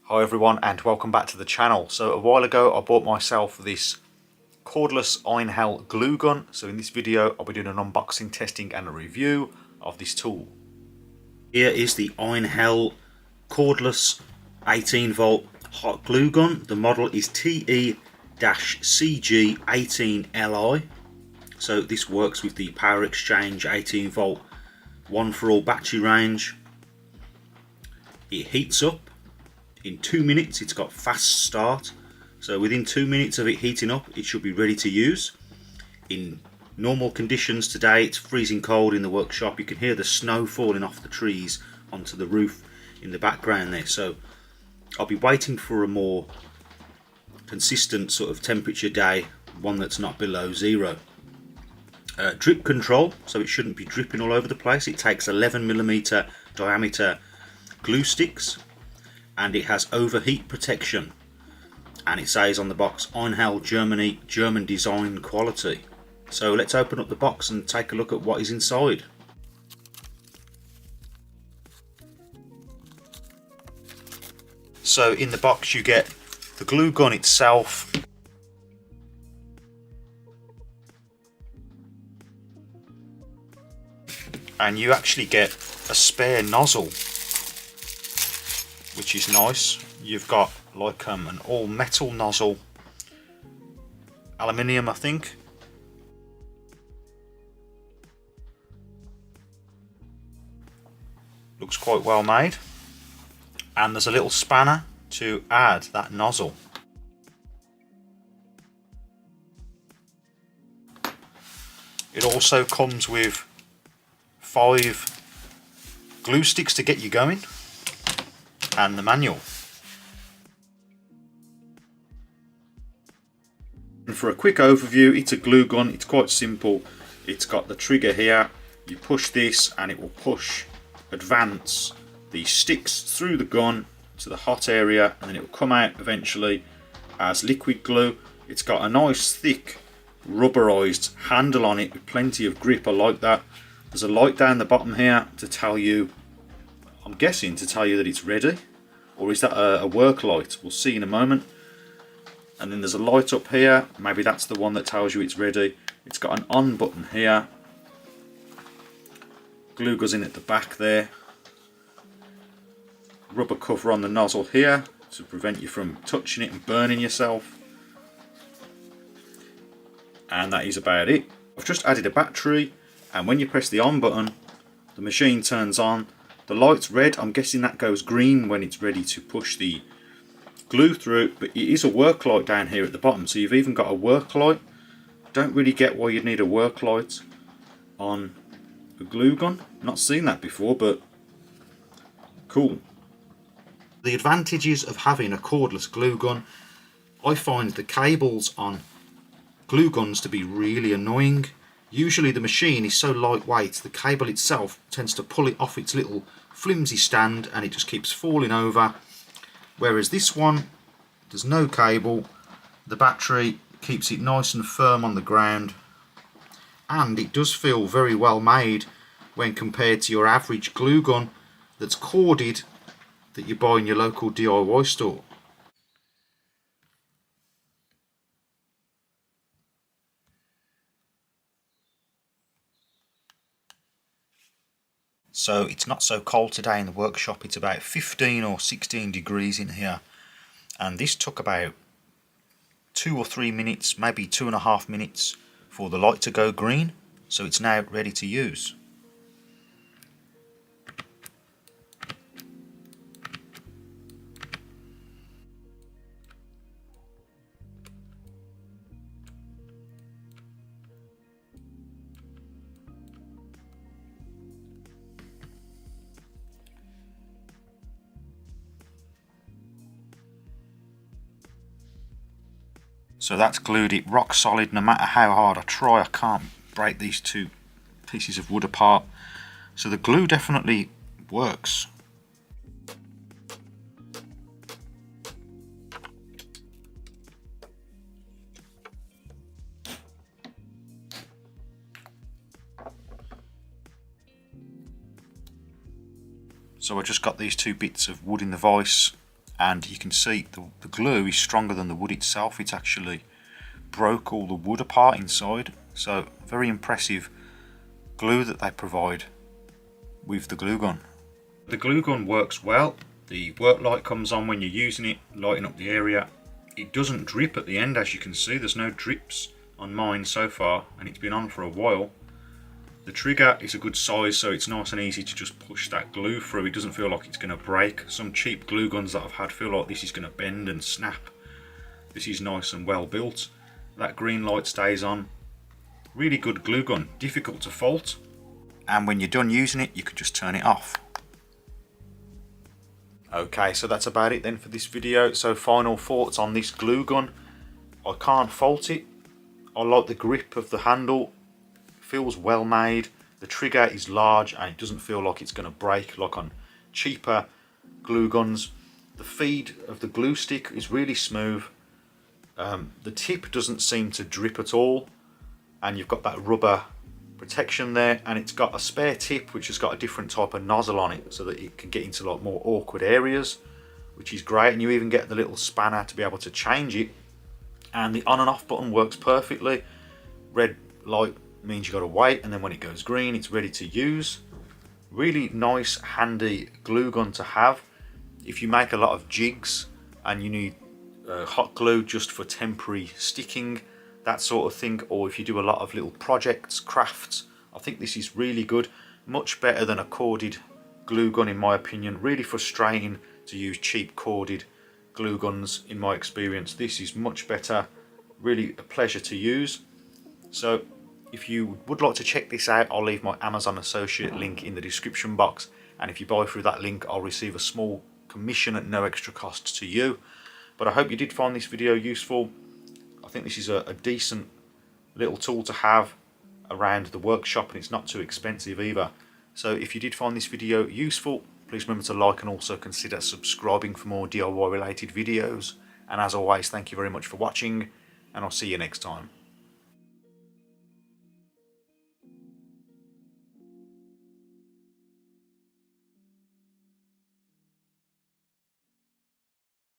Hi everyone and welcome back to the channel. So a while ago I bought myself this cordless Einhell glue gun. So in this video I'll be doing an unboxing, testing and a review of this tool. Here is the Einhell cordless 18 volt hot glue gun. The model is TE-CG18Li. So this works with the Power Exchange 18 volt one for all battery range. It heats up in 2 minutes. It's got fast start, so within 2 minutes of it heating up it should be ready to use. In normal conditions today it's freezing cold in the workshop. You can hear the snow falling off the trees onto the roof in the background there, so I'll be waiting for a more consistent sort of temperature day, one that's not below zero. Drip control, so it shouldn't be dripping all over the place. It takes 11mm diameter glue sticks and it has overheat protection, and it says on the box Einhell Germany, German design quality. So let's open up the box and take a look at what is inside. So in the box you get the glue gun itself, and you actually get a spare nozzle, which is nice. You've got like an all metal nozzle, aluminium I think. Looks quite well made, and there's a little spanner to add that nozzle. It also comes with 5 glue sticks to get you going, and the manual. And for a quick overview, it's a glue gun. It's quite simple. It's got the trigger here. You push this and it will advance the sticks through the gun to the hot area, and then it will come out eventually as liquid glue. It's got a nice thick rubberized handle on it with plenty of grip. I like that. There's a light down the bottom here to tell you, I'm guessing to tell you that it's ready, or is that a work light? We'll see in a moment. And then there's a light up here, maybe that's the one that tells you it's ready. It's got an on button here. Glue goes in at the back there. Rubber cover on the nozzle here to prevent you from touching it and burning yourself. And that is about it. I've just added a battery, and when you press the on button the machine turns on. The light's red, I'm guessing that goes green when it's ready to push the glue through, but it is a work light down here at the bottom, so you've even got a work light. Don't really get why you'd need a work light on a glue gun. Not seen that before, but cool. The advantages of having a cordless glue gun: I find the cables on glue guns to be really annoying. Usually the machine is so lightweight, the cable itself tends to pull it off its little flimsy stand and it just keeps falling over. Whereas this one, there's no cable, the battery keeps it nice and firm on the ground, and it does feel very well made when compared to your average glue gun that's corded that you buy in your local DIY store. So it's not so cold today in the workshop. It's about 15 or 16 degrees in here, and this took about 2 or 3 minutes, maybe 2.5 minutes for the light to go green, so it's now ready to use. So that's glued it rock solid. No matter how hard I try, I can't break these two pieces of wood apart. So the glue definitely works. So I just got these two bits of wood in the vise and you can see the glue is stronger than the wood itself. It's actually broke all the wood apart inside, so very impressive glue that they provide with the glue gun. The glue gun works well. The work light comes on when you're using it, lighting up the area. It doesn't drip at the end, as you can see. There's no drips on mine so far, and it's been on for a while. The trigger is a good size, so it's nice and easy to just push that glue through. It doesn't feel like it's going to break. Some cheap glue guns that I've had feel like this is going to bend and snap. This is nice and well built. That green light stays on. Really good glue gun, difficult to fault. And when you're done using it, you can just turn it off. Okay, so that's about it then for this video. So final thoughts on this glue gun. I can't fault it. I like the grip of the handle. Feels well made. The trigger is large and it doesn't feel like it's going to break like on cheaper glue guns. The feed of the glue stick is really smooth. The tip doesn't seem to drip at all, and you've got that rubber protection there, and it's got a spare tip which has got a different type of nozzle on it so that it can get into like more awkward areas, which is great. And you even get the little spanner to be able to change it, and the on and off button works perfectly. Red light means you got to wait, and then when it goes green it's ready to use. Really nice handy glue gun to have if you make a lot of jigs and you need hot glue just for temporary sticking, that sort of thing, or if you do a lot of little projects, crafts. I think this is really good, much better than a corded glue gun in my opinion. Really frustrating to use cheap corded glue guns in my experience. This is much better, really a pleasure to use. So if you would like to check this out, I'll leave my Amazon associate link in the description box, and if you buy through that link I'll receive a small commission at no extra cost to you. But I hope you did find this video useful. I think this is a decent little tool to have around the workshop, and it's not too expensive either. So if you did find this video useful, please remember to like and also consider subscribing for more DIY related videos. And as always, thank you very much for watching, and I'll see you next time.